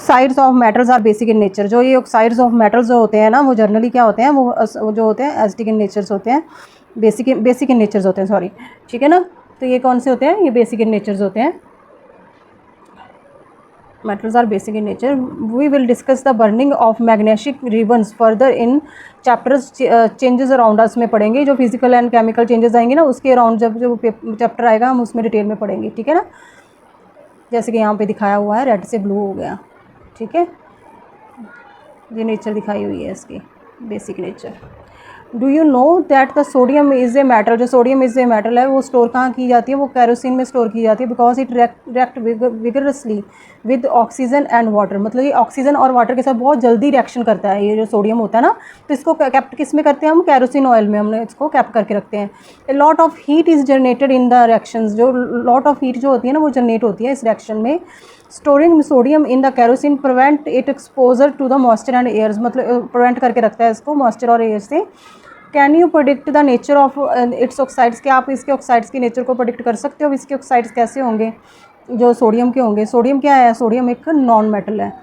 Oxides of metals are basic in nature. जो ये oxides of metals जो होते हैं ना, वो जनरली क्या होते हैं, वो जो होते हैं एसिडिक इन नेचर्स होते हैं, बेसिक इन नेचर्स होते हैं, सॉरी, ठीक है ना। तो ये कौन से होते हैं, ये बेसिक इन नेचर्स होते हैं, metals are basic in nature. We will discuss the burning of magnetic ribbons further in chapters changes around us में पढ़ेंगे। जो फिजिकल एंड केमिकल चेंजेस आएंगे ना, उसके अराउंड जब जो चैप्टर आएगा हम उसमें डिटेल में पढ़ेंगे, ठीक है ना। जैसे कि यहाँ पे दिखाया हुआ है, रेड से ब्लू हो गया, ठीक है। ये नेचर दिखाई हुई है इसकी, basic nature. Do you know that the sodium is a metal, जो सोडियम इज़ ए मेटल है वो स्टोर कहाँ की जाती है, वो कैरोसिन में स्टोर की जाती है, because it react vigorously with oxygen and water. मतलब ये ऑक्सीजन और वाटर के साथ बहुत जल्दी रिएक्शन करता है, ये जो सोडियम होता है ना। तो इसको कैप्ट किस में करते हैं हम, कैरोसिन ऑयल में हमने इसको कैप्ट करके रखते हैं। A lot of heat is generated in the reactions, जो लॉट ऑफ हीट जो होती है ना वो जनरेट होती है इस रिएक्शन में। Storing sodium in the kerosene prevent it exposure to the moisture and airs, मतलब प्रिवेंट करके रखता है इसको मॉइस्चर और एयर से। Can you predict the nature of its oxides, क्या आप इसके ऑक्साइड्स की नेचर को प्रोडिक्ट कर सकते हो, इसके ऑक्साइड्स कैसे होंगे जो सोडियम के होंगे। सोडियम क्या है, सोडियम एक नॉन मेटल है,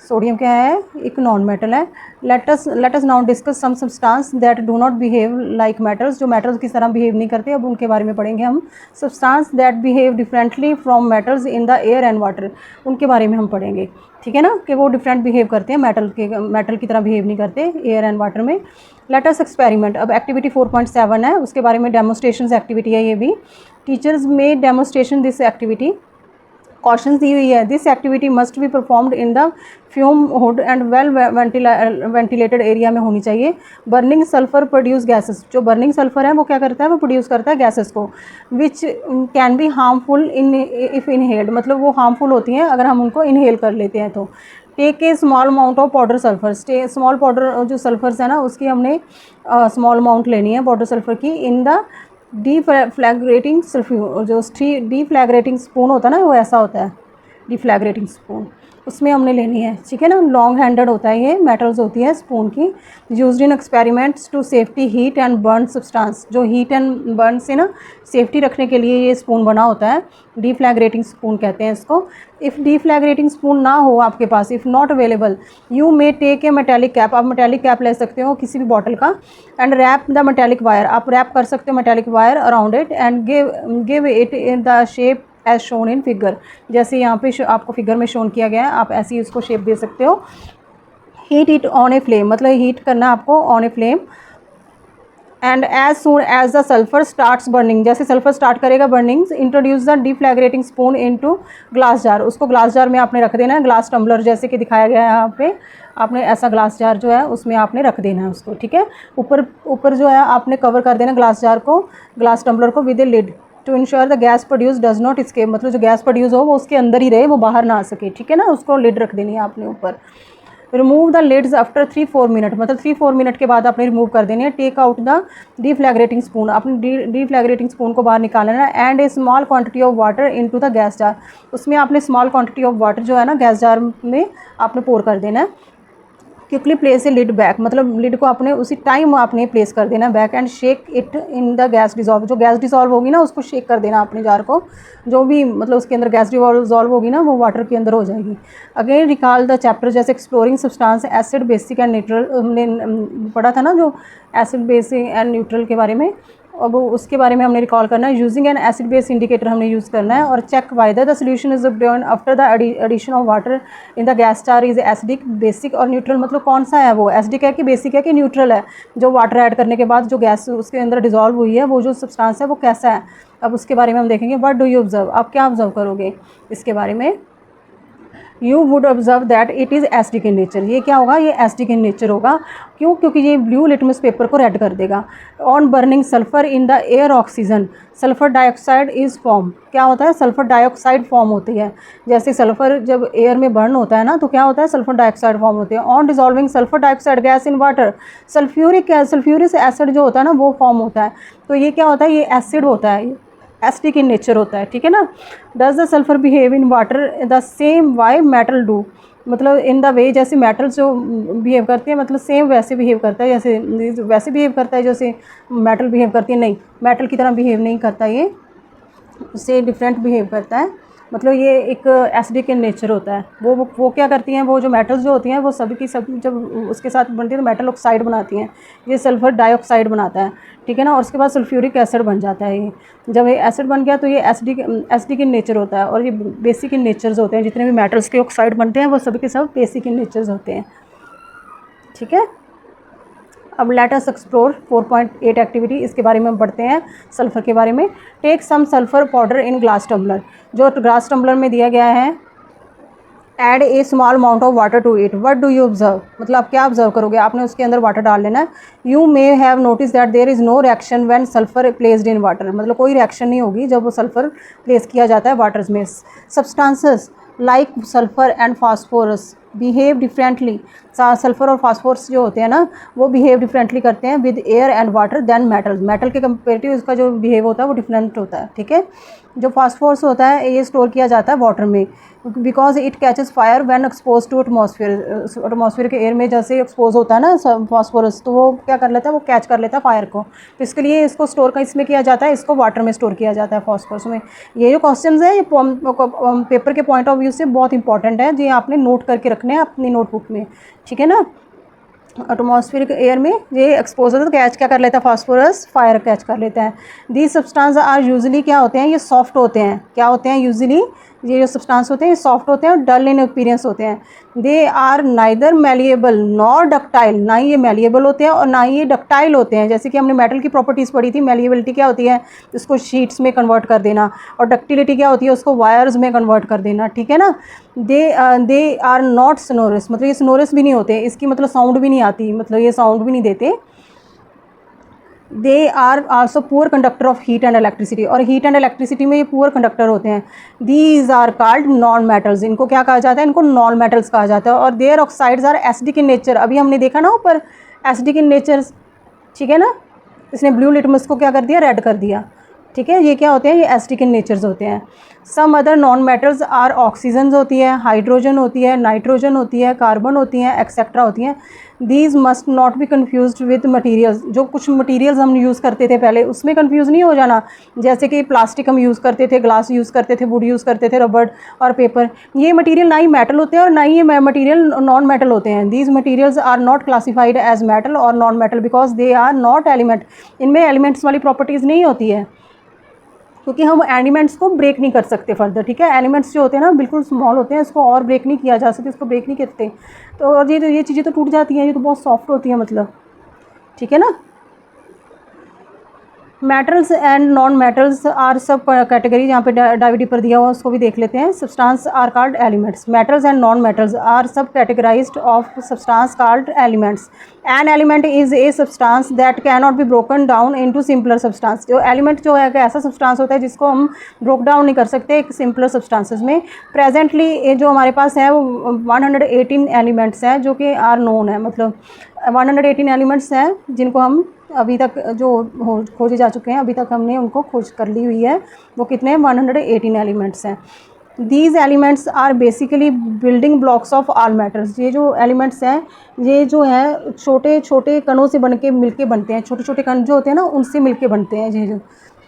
सोडियम क्या है, एक नॉन मेटल है। Let us now discuss some substance that do not behave like metals, जो मेटल्स की तरह बिहेव नहीं करते, अब उनके बारे में पढ़ेंगे हम। Substance that behave differently from metals in the air and water, उनके बारे में हम पढ़ेंगे, ठीक है ना, कि वो डिफरेंट बिहेव करते हैं, मेटल की तरह बिहेव नहीं करते एयर एंड वाटर में। लेट अस एक्सपेरिमेंट, अब एक्टिविटी 4.7 है, उसके बारे में डेमोस्ट्रेशन एक्टिविटी है ये भी। टीचर्स में डेमोस्ट्रेशन दिस एक्टिविटी, कॉशंस दी हुई है। This activity must be performed in the fume hood and well ventilated area में होनी चाहिए। बर्निंग सल्फर प्रोड्यूस गैसेस, जो बर्निंग सल्फर है वो क्या करता है, वो प्रोड्यूस करता है गैसेस को, which can be harmful in if inhaled, मतलब वो हार्मफुल होती हैं अगर हम उनको इनहेल कर लेते हैं तो। Take a small amount of powder sulphur, small powder जो सल्फर्स है ना उसकी हमने स्मॉल अमाउंट लेनी है पाउडर सल्फर की। इन द डीफ्लैग्रेटिंग सल्फ्यूर, जो डीफ्लैग्रेटिंग स्पून होता है ना, वो ऐसा होता है डीफ्लैग्रेटिंग स्पून, उसमें हमने लेनी है, ठीक है ना। लॉन्ग हैंडेड होता है ये, मेटल्स होती है स्पून की। Used in experiments to safety heat and burn substance, जो हीट एंड बर्न से ना सेफ्टी रखने के लिए ये स्पून बना होता है, डीफ्लैग्रेटिंग स्पून कहते हैं इसको। इफ़ डीफ्लैग्रेटिंग स्पून ना हो आपके पास, if not available, you may take a metallic cap, आप मेटेलिक कैप ले सकते हो किसी भी बॉटल का, and wrap the metallic wire, आप रैप कर सकते हो metallic wire around it, and give it in the shape as shown in figure, जैसे यहाँ पे आपको फिगर में शोन किया गया है, आप ऐसे ही उसको शेप दे सकते हो। Heat it on a flame, मतलब हीट करना आपको on a flame. And as soon as the sulphur starts burning, जैसे सल्फर स्टार्ट करेगा burning, introduce the deflagrating spoon into glass jar, उसको ग्लास जार में आपने रख देना है, ग्लास टम्बलर जैसे कि दिखाया गया है यहाँ पे, आपने ऐसा ग्लास जार जो है उसमें आपने रख देना है उसको, ठीक है। ऊपर जो है आपने कवर कर देना ग्लास जार को, ग्लास टम्बलर को with a lid, to ensure the gas produce does not escape, मतलब जो गैस प्रोड्यूस हो वो उसके अंदर ही रहे, वो बाहर ना आ सके, ठीक है ना। उसको लिड रख देनी है आपने ऊपर। Remove the lids after 3-4 minute, मतलब 3-4 मिनट के बाद आपने रिमूव कर देनी है। Take out the deflagrating spoon, आपने डीफ्लैग्रेटिंग स्पून को बाहर निकाल लेना है। And A small quantity of water into the gas jar, उसमें आपने स्मॉल क्वांटिटी ऑफ वाटर जो है ना गैस जार में आपने पोर कर देना है। Quickly place a lid back, मतलब लिड को आपने उसी टाइम आपने प्लेस कर देना back, and shake it in the gas dissolve, जो गैस डिजॉल्व होगी ना उसको शेक कर देना अपने जार को, जो भी मतलब उसके अंदर गैस डिजॉल्व होगी ना वो वाटर के अंदर हो जाएगी। अगेन रिकॉल द चैप्टर, जैसे exploring substance acid basic and neutral हमने पढ़ा था ना, जो एसिड बेसिक एंड न्यूट्रल के बारे में, अब उसके बारे में हमने रिकॉल करना है। Using an acid base indicator हमने यूज़ करना है, और check whether the solution is obtained after the addition of water in the gas jar is acidic basic और न्यूट्रल, मतलब कौन सा है वो, एसिडिक है कि बेसिक है कि न्यूट्रल है। जो वाटर ऐड करने के बाद जो गैस उसके अंदर डिजॉल्व हुई है वो जो सब्सटेंस है वो कैसा है, अब उसके बारे में हम देखेंगे। व्हाट डू यू ऑब्जर्व, आप क्या ऑब्जर्व करोगे इसके बारे में। You would observe that it is acidic in nature, ये क्या होगा, ये एसिडिक इन नेचर होगा। क्यों, क्योंकि ये ब्लू लिटमस पेपर को रेड कर देगा। On burning sulphur in the air oxygen sulphur dioxide is form, क्या होता है, सल्फर डाइऑक्साइड फॉर्म होती है। जैसे सल्फर जब एयर में बर्न होता है ना तो क्या होता है, सल्फर डाइऑक्साइड फॉर्म होती है। On dissolving sulphur dioxide gas in water sulphuric acid जो होता है ना वो फॉर्म होता है। तो ये क्या होता है, ये एसिड होता है, एसिडिक इन नेचर होता है, ठीक है ना। Does the sulphur behave in water the same way metal do, मतलब इन द वे, जैसे मेटल्स जो बिहेव करते हैं मतलब सेम वैसे बिहेव करता है, जैसे वैसे बिहेव करता है जैसे मेटल बिहेव करती है, नहीं मेटल की तरह बिहेव नहीं करता, ये उससे डिफरेंट बिहेव करता है। मतलब ये एक एसिडिक इन नेचर होता है। वो क्या करती हैं, वो जो मेटल्स जो होती हैं वो सभी की सब जब उसके साथ बनती है तो मेटल ऑक्साइड बनाती हैं। ये सल्फ़र डाइऑक्साइड बनाता है, ठीक है ना। और उसके बाद सल्फ्यूरिक एसिड बन जाता है। ये जब ये एसिड बन गया तो ये एसिडिक इन नेचर होता है। और ये बेसिक इन नेचर्स होते हैं। जितने भी मेटल्स के ऑक्साइड बनते हैं वो सभी के सब बेसिक इन नेचर्स होते हैं, ठीक है। अब लेट अस एक्सप्लोर 4.8 एक्टिविटी, इसके बारे में हम पढ़ते हैं सल्फ़र के बारे में। Take some sulphur powder in glass tumbler, जो ग्लास टम्बलर में दिया गया है। Add a small amount of water to it, what do you observe, मतलब आप क्या ऑब्जर्व करोगे, आपने उसके अंदर वाटर डाल लेना है। You may have notice that there is no reaction when sulphur placed in water, मतलब कोई रिएक्शन नहीं होगी जब वो सल्फ़र प्लेस किया जाता है वाटर्स में। Substances like sulphur and phosphorus behave differently, sulphur और फास्फोरस जो होते हैं ना वो बिहेव डिफरेंटली करते हैं with air and water than metal. Metal के कंपेरेटिव इसका जो बिहेव होता है वो डिफरेंट होता है, ठीक है। जो फास्फोरस होता है ये स्टोर किया जाता है वाटर में, because it catches fire when expose to atmosphere के एयर में जैसे एक्सपोज होता है ना फास्फोरस, तो वो क्या कर लेता है, वो कैच कर लेता है फायर को। तो इसके लिए इसको स्टोर का इसमें किया जाता है, इसको वाटर में स्टोर किया जाता है फास्फोरस में। ये जो क्वेश्चंस है ये पेपर के पॉइंट ऑफ व्यू से बहुत इंपॉर्टेंट है, जी आपने नोट करके रखने हैं अपनी नोटबुक में, ठीक है ना। एटमॉस्फेरिक एयर में ये एक्सपोज होता है तो कैच क्या कर लेता है, फास्फोरस फायर कैच कर लेता है। दीज सब्सटेंस आर यूजुअली क्या होते हैं, ये सॉफ्ट होते हैं। क्या होते हैं यूजुअली, ये जो सब्सटेंस होते हैं ये सॉफ्ट होते हैं और डल इन अपीयरेंस होते हैं। They are neither malleable nor ductile, ना ही ये मैलिएबल होते हैं और ना ही ये डक्टाइल होते हैं। जैसे कि हमने मेटल की प्रॉपर्टीज़ पढ़ी थी, मैलिएबिलिटी क्या होती है, इसको शीट्स में कन्वर्ट कर देना, और डक्टिलिटी क्या होती है, उसको वायर्स में कन्वर्ट कर देना, ठीक है ना। दे आर नॉट सोनोरस, मतलब ये सोनोरस भी नहीं होते, इसकी मतलब साउंड भी नहीं आती, मतलब ये साउंड भी नहीं देते। They are also poor conductor of heat and electricity, और हीट एंड इलेक्ट्रिसिटी में ये पुअर कंडक्टर होते हैं। These are called non metals, इनको क्या कहा जाता है, इनको नॉन मेटल्स कहा जाता है। और their oxides are acidic in nature, अभी हमने देखा ना ऊपर एसिडिक इन नेचर, ठीक है ना। इसने ब्लू लिटमस को क्या कर दिया, रेड कर दिया, ठीक है। ये क्या होते हैं, ये एसिडिक इन नेचर्स होते हैं। Some other non metals are oxygen होती है, हाइड्रोजन होती है, नाइट्रोजन होती है, कार्बन होती हैं, एक्सेट्रा होती हैं। These must not be confused with materials, जो कुछ मटीरियल्स हम यूज़ करते थे पहले उसमें कन्फ्यूज़ नहीं हो जाना। जैसे कि प्लास्टिक हम यूज़ करते थे, ग्लास यूज़ करते थे, वुड यूज़ करते थे, रबड़ और पेपर, ये मटीरियल ना ही मेटल होते हैं और ना ही ये मटीरियल नॉन मेटल होते हैं। These materials are not classified as metal और non metal because they are not element, इनमें एलिमेंट्स वाली प्रॉपर्टीज़ नहीं होती है, क्योंकि हम एलिमेंट्स को ब्रेक नहीं कर सकते फर्दर, ठीक है। एलिमेंट्स जो होते हैं ना बिल्कुल स्मॉल होते हैं, इसको और ब्रेक नहीं किया जा सकता, इसको ब्रेक नहीं करते तो, और ये चीज़ें तो टूट जाती हैं, ये तो बहुत सॉफ्ट होती है, मतलब, ठीक है ना। Metals and non metals are sub category, यहाँ पे डायविडी पर दिया हुआ उसको भी देख लेते हैं। Substance are called elements, metals and non metals are subcategorized of substance called elements. An element is a substance that can not be broken down into simpler substance, जो एलिमेंट जो है ऐसा सब्सटेंस होता है जिसको हम broke down नहीं कर सकते एक सिंपलर सब्सटेंसेस में। प्रेजेंटली जो हमारे पास है वो 118 एलिमेंट्स हैं जो कि आर नोन है, मतलब 118 एलिमेंट्स हैं जिनको हम अभी तक जो खोजे जा चुके हैं, अभी तक हमने उनको खोज कर ली हुई है। वो कितने हैं, 118 एलिमेंट्स हैं। These elements are basically building blocks of all matters, ये जो एलिमेंट्स हैं ये जो है छोटे छोटे कणों से बन के मिलके बनते हैं, छोटे छोटे कण जो होते हैं ना उनसे मिलके बनते हैं ये जो,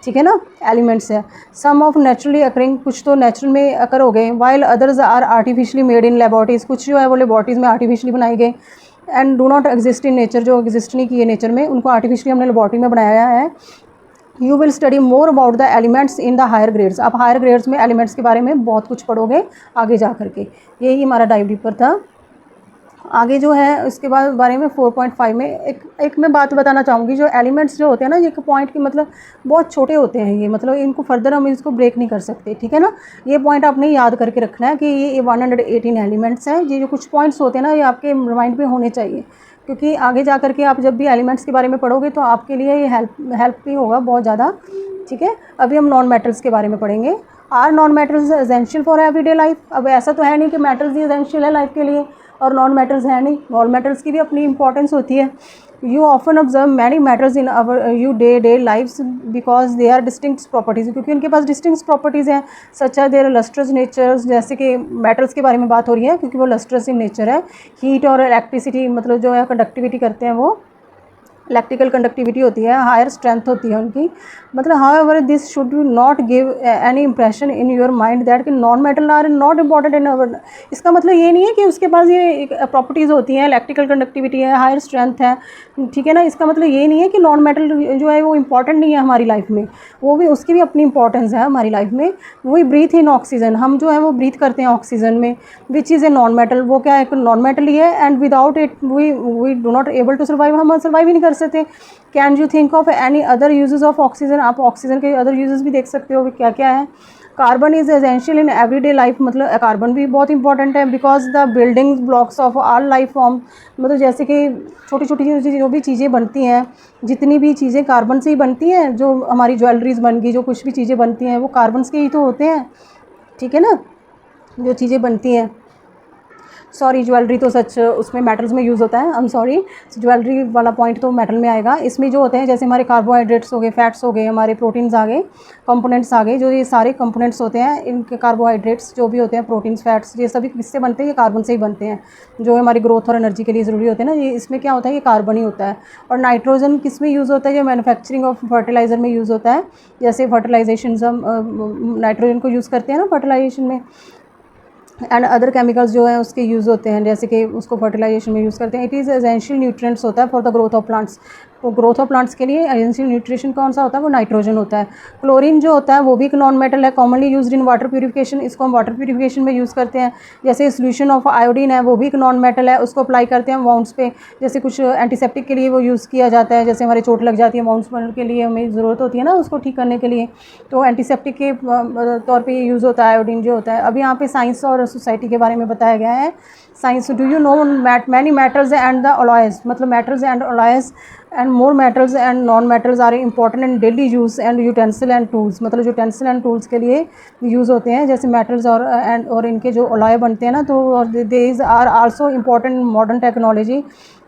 ठीक है ना, एलिमेंट्स है। सम ऑफ नेचुरली अकरिंग, कुछ तो नेचुरल में अकर हो गए, while others are artificially made in laboratories, कुछ जो है वो लेबॉरेटरीज में आर्टिफिशियली बनाए गए। And do not exist in nature, जो एग्जिस्ट नहीं किए नेचर में उनको आर्टिफिशियली हमने लेबॉरेटरी में बनाया है। You will study more about the elements in the higher grades, आप हायर ग्रेड्स में एलिमेंट्स के बारे में बहुत कुछ पढ़ोगे आगे जा करके। यही हमारा डाइव डीपर था। आगे जो है इसके बाद बारे में 4.5 में एक मैं बात बताना चाहूँगी, जो एलिमेंट्स जो होते हैं ना ये पॉइंट की मतलब बहुत छोटे होते हैं ये, मतलब इनको फर्दर हम इसको ब्रेक नहीं कर सकते, ठीक है ना। ये पॉइंट आपने याद करके रखना है कि ये 118 एलिमेंट्स हैं। ये जो कुछ पॉइंट्स होते हैं ना ये आपके माइंड में होने चाहिए, क्योंकि आगे जा करके आप जब भी एलिमेंट्स के बारे में पढ़ोगे तो आपके लिए ये हेल्प भी होगा बहुत ज़्यादा, ठीक है। अभी हम नॉन मेटल्स के बारे में पढ़ेंगे। Are non metals essential for everyday life, अब ऐसा तो है नहीं कि मेटल्स ही एसेंशियल है लाइफ के लिए और नॉन मेटल्स है नहीं, नॉन मेटल्स की भी अपनी इंपॉर्टेंस होती है। You often observe many metals in our you day lifes because they are distinct properties, क्योंकि उनके पास डिस्टिंक्ट प्रॉपर्टीज़ हैं, सच है देयर लस्ट्रस नेचर्स, जैसे कि मेटल्स के बारे में बात हो रही है क्योंकि वो लस्ट्रस इन नेचर है। हीट और इलेक्ट्रिसिटी मतलब जो है कंडक्टिविटी करते हैं वो, इलेक्ट्रिकल कंडक्टिविटी होती है, हायर स्ट्रेंथ होती है उनकी। मतलब however this should not give any impression in your mind that कि non metal are not important in our. इसका मतलब ये नहीं है कि उसके पास ये प्रॉपर्टीज़ होती हैं, इलेक्ट्रिकल कंडक्टिविटी है, हायर स्ट्रेंथ है, ठीक है ना। इसका मतलब ये नहीं है कि नॉन मेटल जो है वो इंपॉर्टेंट नहीं है हमारी लाइफ में, वो भी, उसकी भी अपनी इंपॉर्टेंस है हमारी लाइफ में। वही ब्रीथ इन ऑक्सीजन, हम जो है वो ब्रीथ करते हैं ऑक्सीजन में, which is a non metal, वो क्या है, नॉन मेटल ही है। And without it we do not able to survive, हम सर्वाइव ही नहीं कर सकते। Can you think of any other uses of oxygen? आप ऑक्सीजन के अदर यूजेस भी देख सकते हो कि क्या क्या है। Carbon is essential in everyday life, मतलब कार्बन भी बहुत इंपॉर्टेंट है, because the building blocks of all life form, मतलब जैसे कि छोटी छोटी जो भी चीज़ें बनती हैं, जितनी भी चीज़ें कार्बन से ही बनती हैं, जो हमारी ज्वेलरीज बन गई, जो कुछ भी चीज़ें बनती हैं वो कार्बन के ही तो होते हैं, ठीक है ना। जो चीज़ें बनती हैं, सॉरी ज्वेलरी तो सच उसमें मेटल्स में यूज़ होता है, आई एम सॉरी, ज्वेलरी वाला पॉइंट तो मेटल में आएगा। इसमें जो होते हैं जैसे हमारे कार्बोहाइड्रेट्स हो गए, फैट्स हो गए, हमारे प्रोटीन्स आ गए, कंपोनेंट्स आ गए, जो ये सारे कंपोनेंट्स होते हैं, इनके कार्बोहाइड्रेट्स जो भी होते हैं, प्रोटीन्स, फैट्स, ये सभी किससे बनते हैं? ये कार्बन से ही बनते हैं। जो हमारी ग्रोथ और एनर्जी के लिए ज़रूरी होते हैं ना, ये इसमें क्या होता है, ये कार्बन ही होता है। और नाइट्रोजन किस में यूज़ होता है? जो मैन्युफैक्चरिंग ऑफ फर्टिलाइज़र में यूज़ होता है, जैसे फर्टिलाइजेशन हम नाइट्रोजन को यूज़ करते हैं ना फर्टिलाइजेशन में। एंड अदर केमिकल्स जो हैं उसके यूज़ होते हैं, जैसे कि उसको फर्टिलाइजेशन में यूज़ करते हैं। इट इज़ एसेंशियल न्यूट्रिएंट्स होता है for the growth of plants. तो ग्रोथ ऑफ प्लांट्स के लिए एसेंशियल न्यूट्रिशन कौन सा होता है? वो नाइट्रोजन होता है। क्लोरीन जो होता है वो भी एक नॉन मेटल है, commonly used in water purification, इसको हम वाटर प्यूरिफिकेशन में यूज़ करते हैं। जैसे सोल्यूशन ऑफ आयोडीन है, वो भी एक नॉन मेटल है, उसको अप्लाई करते हैं वाउंड्स पे, जैसे कुछ एंटीसेप्टिक के लिए वो यूज़ किया जाता है, जैसे हमारे चोट लग जाती है, वाउंड्स के लिए हमें ज़रूरत होती है ना उसको ठीक करने के लिए, तो एंटीसेप्टिक के तौर पर यूज़ होता है आयोडीन जो होता है। अब यहाँ पे साइंस और सोसाइटी के बारे में बताया गया है। Science, do you know many metals and the alloys, मतलब metals and alloys and more metals and non metals are important in daily use and utensil and tools, मतलब यूटेंसिल एंड टूल्स के लिए यूज़ होते हैं, जैसे metals और इनके जो अलॉय बनते हैं ना, तो these are also important in modern technology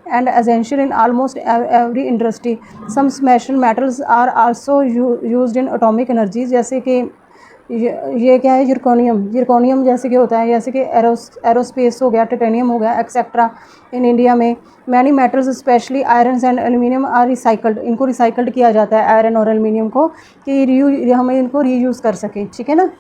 and essential in almost every industry. Some special metals are also used in atomic energy, जैसे कि ये क्या है, जिरकोनियम जैसे कि होता है, जैसे कि एरोस्पेस हो गया, टाइटेनियम हो गया, एक्सेट्रा। इन इंडिया में many metals specially iron and aluminium are recycled, इनको रिसाइकल्ड किया जाता है आयरन और एल्यूमिनियम को, कि हम इनको रीयूज़ कर सकें, ठीक है ना।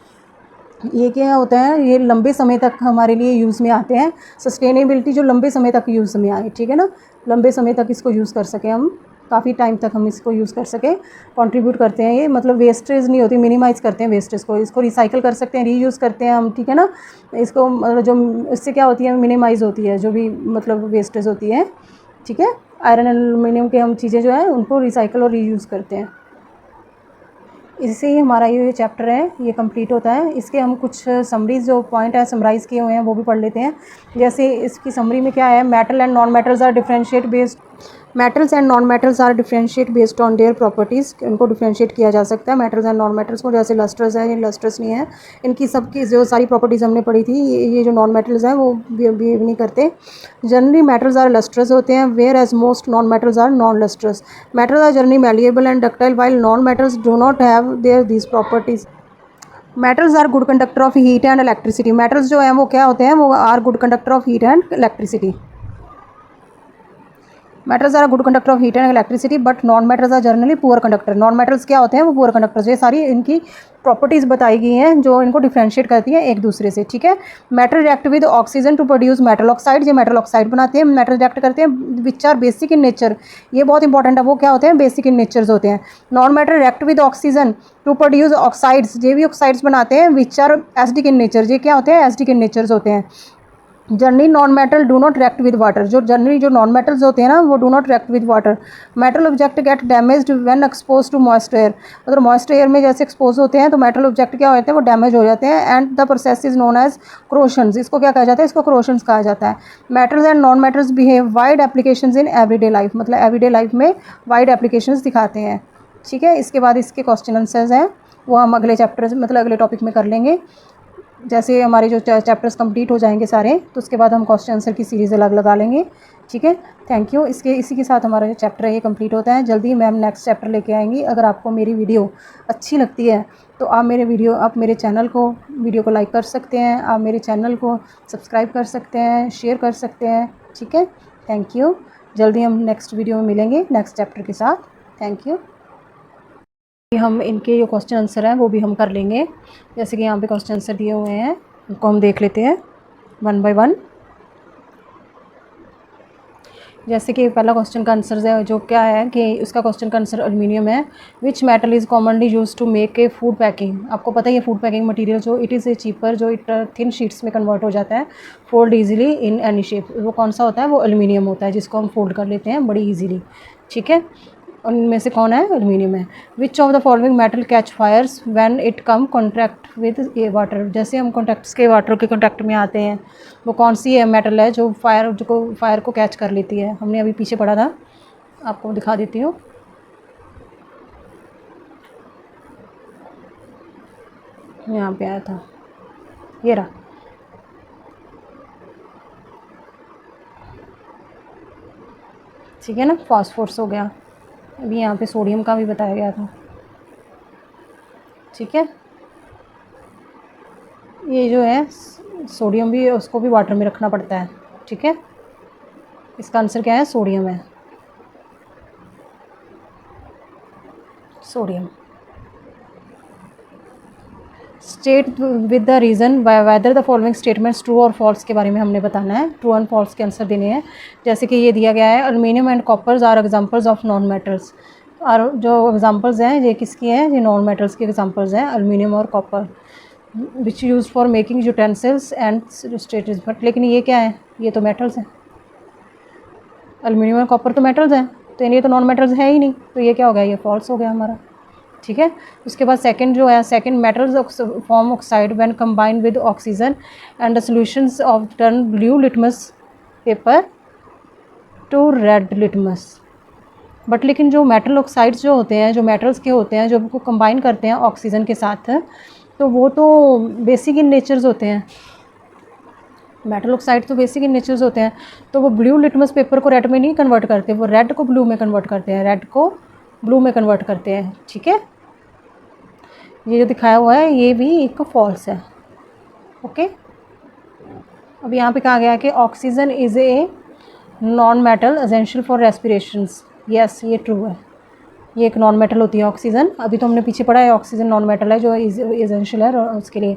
ये क्या होता है, ये लंबे समय तक हमारे लिए यूज़ में आते हैं, सस्टेनेबिलिटी जो लंबे समय तक यूज़ में आए, ठीक है ना, लंबे समय तक इसको यूज़ कर सकें हम, काफ़ी टाइम तक हम इसको यूज़ कर सकें, कंट्रीब्यूट करते हैं ये, मतलब वेस्टेज नहीं होती, मिनिमाइज़ करते हैं वेस्टेज को, इसको रिसाइकिल कर सकते हैं, रीयूज़ करते हैं हम, ठीक है ना। इसको जो इससे क्या होती है, मिनिमाइज़ होती है जो भी मतलब वेस्टेज होती है, ठीक है। आयरन एल्यूमिनियम के हम चीज़ें जो है उनको रिसाइकिल और रीयूज़ करते हैं। इससे ही हमारा ये चैप्टर है ये कंप्लीट होता है। इसके हम कुछ समरीज जो पॉइंट है समराइज़ किए हुए हैं वो भी पढ़ लेते हैं। जैसे इसकी समरी में क्या है, metal and non metals are differentiate based, metals and non metals are differentiate based on their properties, इनको डिफरेंशिएट किया जा सकता है मेटल्स एंड नॉन मेटल्स को। जैसे लस्ट्रस है, ये लस्ट्रस नहीं है, इनकी सबकी जो सारी प्रॉपर्टीज़ हमने पढ़ी थी, ये जो नॉन मेटल्स हैं वो बिहेव नहीं करते। जनरली मेटल्स आर लस्ट्रस होते हैं, whereas most non metals are non lustrous. Metals are generally malleable and ductile while non metals do not have their these properties. Metals are good conductor of heat and electricity, metals जो हैं वो क्या होते हैं, वो are good conductor of heat and electricity. Metals are good conductor of heat and electricity but non metals are generally poor conductor. Non metals क्या होते हैं, वो पुअर कंडक्टर्स। ये सारी इनकी प्रॉपर्टीज़ बताई गई हैं जो इनको डिफरेंशिएट करती हैं एक दूसरे से, ठीक है। Metal react with oxygen to produce metal oxide, ये मेटल ऑक्साइड बनाते हैं, मेटल रिएक्ट करते हैं, which are basic in nature, ये बहुत इंपॉर्टेंट है, वो क्या होते हैं, बेसिक इन नेचर्स होते हैं। Non metal react with oxygen to produce oxides, ये भी ऑक्साइड्स बनाते हैं, which are acidic in nature, ये क्या होते हैं, एसिडिक इन नेचर्स होते हैं। Generally non metal do not react with water, जो जनरली जो नॉन मेटल्स होते हैं ना वो do not react with water. Metal object get damaged when expose to moist air, मतलब मॉइस्ट एयर में जैसे एक्सपोज होते हैं तो मेटल ऑब्जेक्ट क्या होते हैं, वो डैमेज हो जाते हैं। And the process is known as corrosions, इसको क्या कहा जाता है, इसको क्रोशंस कहा जाता है। Metals and non metals behave wide applications in everyday life, मतलब एवरीडे लाइफ में वाइड एप्लीकेशंस दिखाते हैं, ठीक है। इसके बाद इसके क्वेश्चन आंसर्स हैं वो हम अगले चैप्टर मतलब अगले टॉपिक में कर लेंगे। जैसे हमारे जो चैप्टर्स कंप्लीट हो जाएंगे सारे, तो उसके बाद हम क्वेश्चन आंसर की सीरीज़ अलग लगा लेंगे, ठीक है। Thank you. इसी के साथ हमारा जो चैप्टर है ये कंप्लीट होता है। जल्दी मैम नेक्स्ट चैप्टर लेके आएंगी। अगर आपको मेरी वीडियो अच्छी लगती है तो आप मेरे चैनल को वीडियो को लाइक कर सकते हैं, आप मेरे चैनल को सब्सक्राइब कर सकते हैं, शेयर कर सकते हैं, ठीक है। Thank you. जल्दी हम नेक्स्ट वीडियो में मिलेंगे नेक्स्ट चैप्टर के साथ। Thank you. हम इनके जो क्वेश्चन आंसर हैं वो भी हम कर लेंगे। जैसे कि यहाँ पे क्वेश्चन आंसर दिए हुए हैं, उनको हम देख लेते हैं वन बाय वन। जैसे कि पहला क्वेश्चन का आंसर है जो क्या है कि उसका क्वेश्चन का आंसर एल्युमिनियम है। Which metal is commonly use to make a food packing. आपको पता ही है फूड पैकिंग मटेरियल जो इट इज़ ए चीपर, जो इट थिन शीट्स में कन्वर्ट हो जाता है, fold easily in any shape, वो कौन सा होता है, वो एल्युमिनियम होता है, जिसको हम फोल्ड कर लेते हैं बड़ी ईजीली। ठीक है, उनमें से कौन है, एल्युमिनियम है। Which of the following metal catch fires when it come contract with a water. जैसे हम कॉन्टैक्ट्स के वाटर के कॉन्टैक्ट में आते हैं, वो कौन सी है मेटल है जो फायर को कैच कर लेती है। हमने अभी पीछे पढ़ा था, आपको दिखा देती हूँ। यहाँ पे आया था, ये रहा। ठीक है ना, फास्फोरस हो गया। अभी यहाँ पे सोडियम का भी बताया गया था। ठीक है, ये जो है सोडियम भी, उसको भी वाटर में रखना पड़ता है। ठीक है, इसका आंसर क्या है, सोडियम है, sodium. State with the reason whether the following statements true और फॉल्स के बारे में हमने बताना है, ट्रू एंड फॉल्स के आंसर देने हैं। जैसे कि ये दिया गया है, aluminium and coppers are examples of non metals. और जो एग्जांपल्स हैं ये किसकी हैं, ये नॉन मेटल्स के एग्जांपल्स हैं, एल्युमिनियम और copper, which use for making utensils and statues. But लेकिन ये क्या है, ये तो मेटल्स हैं, एल्युमिनियम और कॉपर तो मेटल्स हैं, तो ये तो नॉन मेटल्स है ही नहीं, तो ये क्या हो गया, ये फॉल्स हो गया हमारा। ठीक है, उसके बाद सेकंड जो है, second metals form oxide when combined with oxygen and the solutions of turn blue litmus paper two red litmus. But लेकिन जो मेटल ऑक्साइड्स जो होते हैं, जो मेटल्स के होते हैं, जो उनको कंबाइन करते हैं ऑक्सीजन के साथ, तो वो तो बेसिक इन नेचर्स होते हैं, मेटल ऑक्साइड तो बेसिक इन नेचर्स होते हैं, तो वो ब्लू लिटमस पेपर को रेड में नहीं कन्वर्ट करते, वो रेड को ब्लू में कन्वर्ट करते हैं, रेड को ब्लू में कन्वर्ट करते हैं। ठीक है, ये जो दिखाया हुआ है ये भी एक फॉल्स है। ओके, अब यहाँ पे कहा गया है कि oxygen is a non metal essential for respirations. Yes, ये ट्रू है, ये एक नॉन मेटल होती है ऑक्सीजन। अभी तो हमने पीछे पढ़ा है ऑक्सीजन नॉन मेटल है जो एसेंशियल है उसके लिए।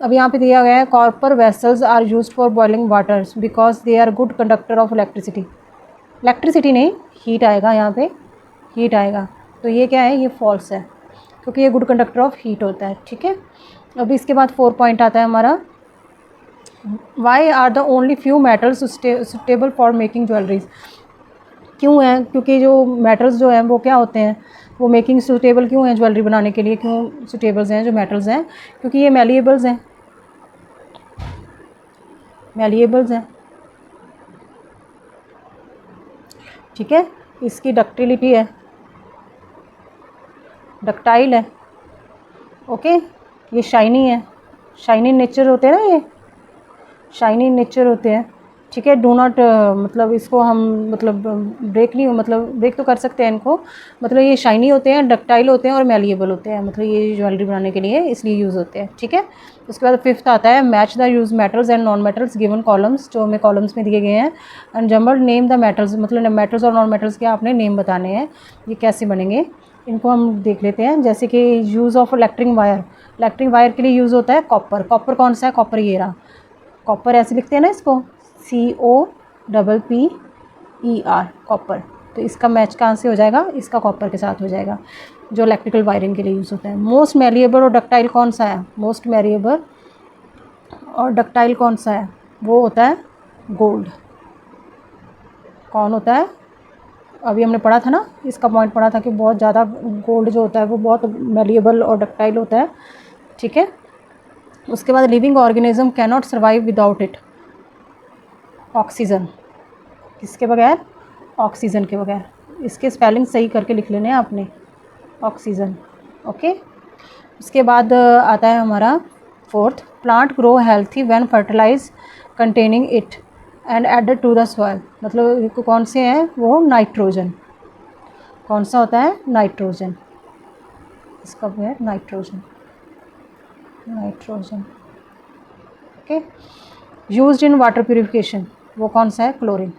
अब यहाँ पे दिया गया है, copper vessels are used for boiling waters because they are good conductor of electricity. Electricity नहीं, हीट आएगा यहाँ पे, हीट आएगा, तो ये क्या है, ये फॉल्स है, क्योंकि ये गुड कंडक्टर ऑफ हीट होता है। ठीक है, अभी इसके बाद 4 पॉइंट आता है हमारा, why are the only few metals suitable for making jewelleries. क्यों है, क्योंकि जो मेटल्स जो हैं वो क्या होते हैं, वो मेकिंग सुटेबल क्यों हैं, ज्वेलरी बनाने के लिए क्यों सुटेबल्स हैं जो मेटल्स हैं, क्योंकि ये मैलिएबल्स हैं, मैलिएबल्स हैं। ठीक है, इसकी डक्टिलिटी है, डक्टाइल है। ओके, ये शाइनी है, शाइनी नेचर होते हैं ना, ये शाइनी नेचर होते हैं। ठीक है, डू नॉट मतलब इसको हम मतलब ब्रेक नहीं, मतलब ब्रेक तो कर सकते हैं इनको, मतलब ये शाइनी होते हैं, डक्टाइल होते हैं और मैलिएबल होते हैं, मतलब ये ज्वेलरी बनाने के लिए इसलिए यूज़ होते हैं। ठीक है, उसके बाद 5th आता है, match the use metals and non metals given columns, जो हमें कॉलम्स में दिए गए हैं, and jumble name the metals, मतलब मेटल्स और नॉन मेटल्स के आपने नेम बताने हैं, ये कैसे बनेंगे इनको हम देख लेते हैं। जैसे कि use of electric wire, electric wire के लिए यूज़ होता है कॉपर। कॉपर कौन सा है, कॉपर ये रहा, कॉपर ऐसे लिखते हैं ना इसको, COPPER, कॉपर। तो इसका मैच कहाँ से हो जाएगा, इसका कॉपर के साथ हो जाएगा, जो इलेक्ट्रिकल वायरिंग के लिए यूज़ होता है। मोस्ट मैलिएबल और डक्टाइल कौन सा है, मोस्ट मैलिएबल और डक्टाइल कौन सा है, वो होता है गोल्ड। कौन होता है, अभी हमने पढ़ा था ना, इसका पॉइंट पढ़ा था कि बहुत ज़्यादा गोल्ड जो होता है वो बहुत मैलिएबल और डक्टाइल होता है। ठीक है, उसके बाद living organism can not survive without it, oxygen, किसके बगैर, ऑक्सीजन के बगैर। इसके स्पेलिंग सही करके लिख लेने हैं आपने, ऑक्सीजन। ओके, उसके बाद आता है हमारा 4th, plant grow healthy when fertilize containing it and added to the soil. मतलब कौन से हैं वो, नाइट्रोजन। कौन सा होता है, नाइट्रोजन, इसका है nitrogen, nitrogen. Okay, used in water purification, वो कौन सा है, क्लोरीन।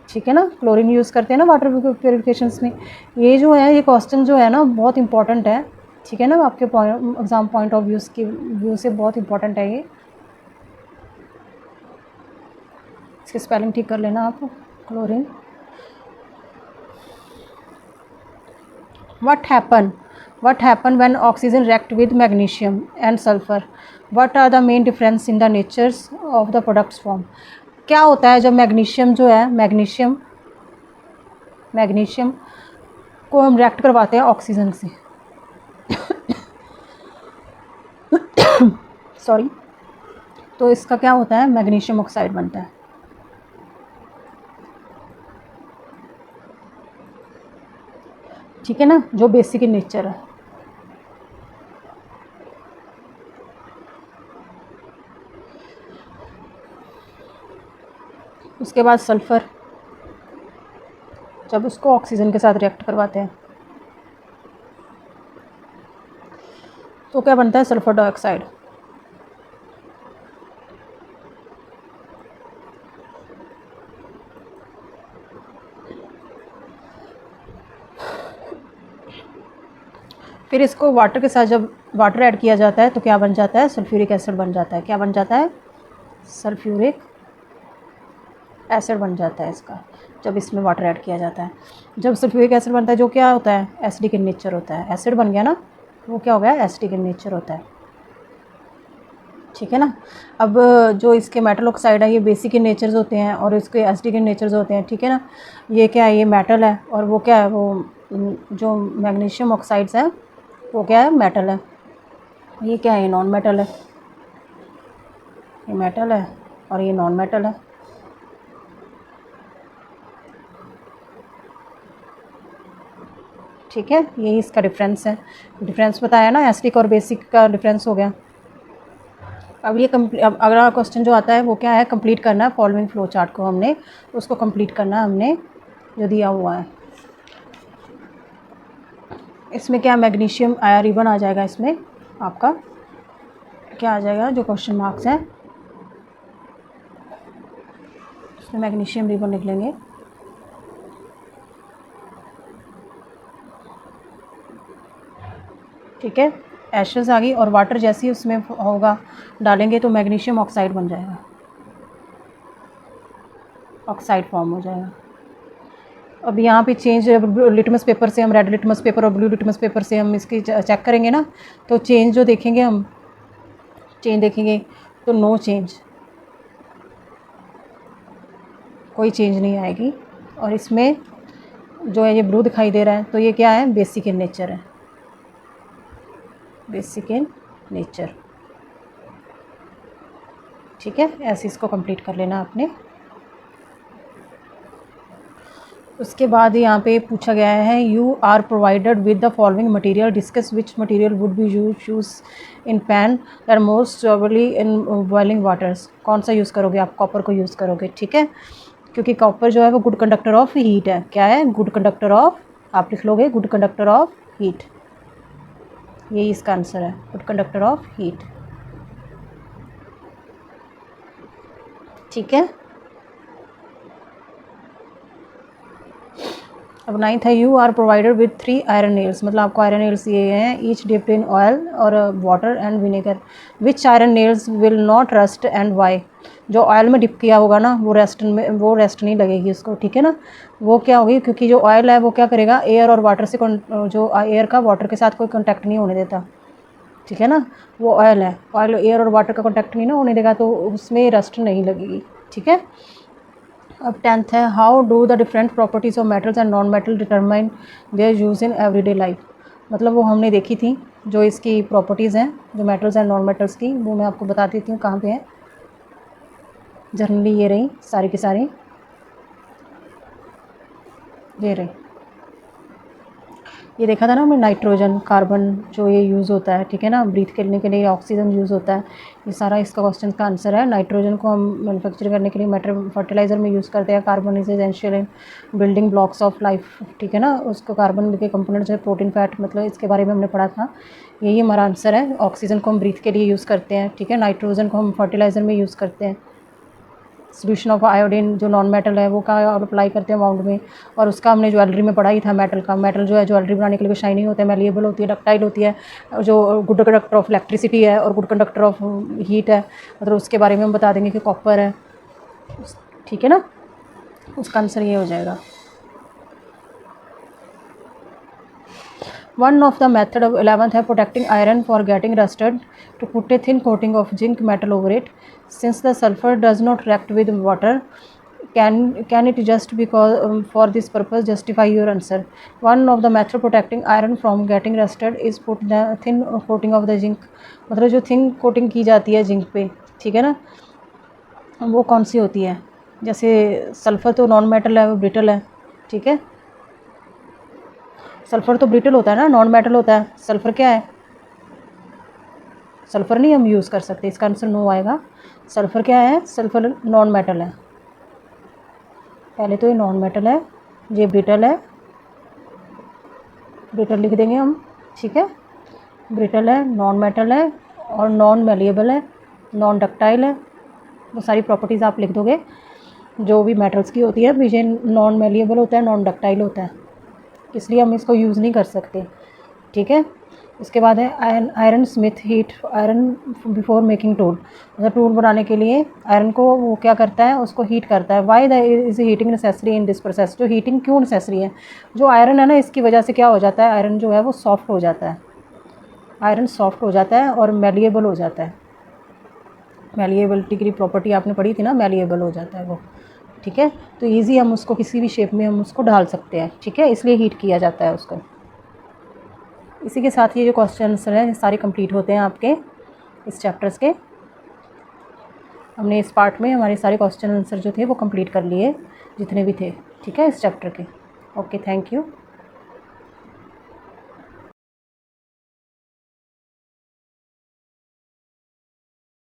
ठीक है ना, क्लोरीन यूज़ करते हैं ना वाटर प्योरिफिकेशंस में। ये जो है, ये क्वेश्चन जो है ना बहुत इंपॉर्टेंट है, ठीक है ना, आपके एग्ज़ाम पॉइंट ऑफ व्यू से बहुत इंपॉर्टेंट है ये। इसकी स्पेलिंग ठीक कर लेना आप, chlorine. What happen when oxygen react with magnesium and sulfur? What are the main difference in the natures of the products form? क्या होता है जब मैग्नीशियम जो है, मैग्नीशियम को हम रिएक्ट करवाते हैं ऑक्सीजन से सॉरी, तो इसका क्या होता है, मैग्नीशियम ऑक्साइड बनता है। ठीक है ना, जो बेसिक इन नेचर है। उसके बाद सल्फ़र, जब उसको ऑक्सीजन के साथ रिएक्ट करवाते हैं तो क्या बनता है, सल्फ़र डाइऑक्साइड। फिर इसको वाटर के साथ जब वाटर ऐड किया जाता है तो क्या बन जाता है, सल्फ्यूरिक एसिड बन जाता है। क्या बन जाता है, सल्फ्यूरिक एसिड बन जाता है इसका, जब इसमें वाटर ऐड किया जाता है। जब सल्फ्यूरिक एसिड बनता है जो क्या होता है, एसिडिक इन नेचर होता है। एसिड बन गया ना, वो क्या हो गया, एसिडिक इन नेचर होता है। ठीक है ना। अब जो इसके मेटल ऑक्साइड है ये बेसिक इन नेचर्स होते हैं और इसके एसिडिक इन नेचर्स होते हैं। ठीक है ना, ये क्या है, ये मेटल है और वो क्या है, वो जो मैग्नीशियम ऑक्साइड्स है वो क्या है, मेटल है। ये क्या है, ये नॉन मेटल है। ये मेटल है और ये नॉन मेटल है। ठीक है, यही इसका डिफरेंस है। डिफरेंस बताया ना, एसिडिक और बेसिक का डिफरेंस हो गया। अब ये अब अगला क्वेश्चन जो आता है वो क्या है, कंप्लीट करना है फॉलोइंग फ्लो चार्ट को, हमने उसको कंप्लीट करना है, हमने जो दिया हुआ है। इसमें क्या, मैग्नीशियम आया रिबन आ जाएगा। इसमें आपका क्या आ जाएगा, जो क्वेश्चन मार्क्स हैं इसमें मैग्नीशियम रिबन लिख लेंगे। ठीक है, एशेस आ गई और वाटर जैसे ही उसमें होगा डालेंगे तो मैग्नीशियम ऑक्साइड बन जाएगा, ऑक्साइड फॉर्म हो जाएगा। अब यहाँ पे चेंज, लिटमस पेपर से हम, रेड लिटमस पेपर और ब्लू लिटमस पेपर से हम इसकी चेक करेंगे ना, तो चेंज जो देखेंगे हम, चेंज देखेंगे तो नो चेंज, कोई चेंज नहीं आएगी। और इसमें जो है ये ब्लू दिखाई दे रहा है तो ये क्या है, बेसिक इन नेचर है, बेसिक इन नेचर। ठीक है, ऐसे इसको कंप्लीट कर लेना आपने। उसके बाद यहाँ पे पूछा गया है, you are provided with the following material, discuss which material would be use in pan that most probably in boiling waters. कौन सा यूज़ करोगे आप, कॉपर को यूज़ करोगे। ठीक है, क्योंकि कॉपर जो है वो गुड कंडक्टर ऑफ हीट है। क्या है, गुड कंडक्टर ऑफ, आप लिख लोगे गुड कंडक्टर ऑफ हीट, यही इसका आंसर है, गुड कंडक्टर ऑफ हीट। ठीक है, अब 9th है, you are provided with 3 iron nails, मतलब आपको आयरन नेल्स दिए हैं, ईच डिप्ड इन ऑयल और water and vinegar. Which iron nails will not rust and why. जो ऑयल में डिप किया होगा ना वो रेस्ट नहीं लगेगी उसको। ठीक है ना, वो क्या होगी, क्योंकि जो ऑयल है वो क्या करेगा, एयर और वाटर से, जो एयर का वाटर के साथ कोई कॉन्टैक्ट नहीं होने देता। ठीक है ना, वो ऑयल है, ऑयल एयर और वाटर का कॉन्टैक्ट नहीं ना होने देगा तो उसमें रस्ट नहीं लगेगी। ठीक है, अब 10th है, how do the different properties of metals and non metal determine there use in everyday life. मतलब वो हमने देखी थी, जो इसकी प्रॉपर्टीज़ हैं जो मेटल्स एंड नॉन मेटल्स की, वो मैं आपको बता देती हूँ कहाँ पे है। जनरली ये रही सारी की सारी, ये रही, ये देखा था ना हमने, नाइट्रोजन, कार्बन जो ये यूज़ होता है। ठीक है ना, ब्रीथ करने के लिए ऑक्सीजन यूज़ होता है। ये सारा इसका क्वेश्चन का आंसर है। नाइट्रोजन को हम मैन्युफैक्चर करने के लिए फर्टिलाइज़र में यूज़ करते हैं। Carbon is essential in building blocks of life. ठीक है ना, उसको कार्बन के कंपोनेंट्स है, प्रोटीन, फैट, मतलब इसके बारे में हमने पढ़ा था। यही हमारा आंसर है। ऑक्सीजन को हम ब्रीथ के लिए यूज़ करते हैं। ठीक है, नाइट्रोजन को हम फर्टिलाइज़र में यूज़ करते हैं। सोल्यूशन ऑफ आयोडीन जो नॉन मेटल है वो का अप्लाई करते हैं वाउंड में, और उसका हमने ज्वेलरी में पढ़ा ही था मेटल का। मेटल जो है ज्वेलरी बनाने के लिए शाइनिंग होता है, मैलिएबल होती है, डक्टाइल होती है, जो गुड कंडक्टर ऑफ इलेक्ट्रिसिटी है और गुड कंडक्टर ऑफ हीट है, मतलब उसके बारे में हम बता देंगे कि कॉपर है, ठीक है ना। उसका आंसर ये हो जाएगा। One of the method of 11th है protecting iron for getting rusted to put a thin coating of zinc metal over it. Since the sulfur does not react with water, can it just because for this purpose justify your answer? One of the method protecting iron from getting rusted is put the thin coating of the zinc. मतलब जो thin coating की जाती है zinc पे, ठीक है ना, वो कौन सी होती है? जैसे सल्फ़र तो नॉन मेटल है, वो ब्रिटल है, ठीक है। सल्फ़र तो ब्रिटल होता है ना, नॉन मेटल होता है। सल्फ़र क्या है? सल्फ़र नहीं हम यूज़ कर सकते, इसका आंसर नो आएगा। सल्फ़र क्या है? सल्फ़र नॉन मेटल है। पहले तो ये नॉन मेटल है, ये ब्रिटल है, ब्रिटल लिख देंगे हम, ठीक है। ब्रिटल है, नॉन मेटल है और नॉन मैलिएबल है, नॉन डक्टाइल है। वो सारी प्रॉपर्टीज़ आप लिख दोगे जो भी मेटल्स की होती है। ये नॉन मैलिएबल होता है, नॉन डक्टाइल होता है, इसलिए हम इसको यूज़ नहीं कर सकते, ठीक है। इसके बाद है iron Smith heat iron before making tool. मतलब टूल बनाने के लिए आयरन को वो क्या करता है, उसको हीट करता है। Why the is heating necessary in this process? जो हीटिंग क्यों नेसेसरी है? जो आयरन है ना, इसकी वजह से क्या हो जाता है, आयरन जो है वो सॉफ्ट हो जाता है। आयरन सॉफ्ट हो जाता है और मैलिएबल हो जाता है। मैलिएबिलिटी की प्रॉपर्टी आपने पढ़ी थी ना, मैलिएबल हो जाता है वो, ठीक है। तो ईजी हम उसको किसी भी शेप में हम उसको ढाल सकते हैं, ठीक है, इसलिए हीट किया जाता है उसको। इसी के साथ ये जो क्वेश्चन आंसर हैं सारे कंप्लीट होते हैं आपके इस चैप्टर्स के। हमने इस पार्ट में हमारे सारे क्वेश्चन आंसर जो थे वो कंप्लीट कर लिए, जितने भी थे, ठीक है, इस चैप्टर के। Okay, thank you.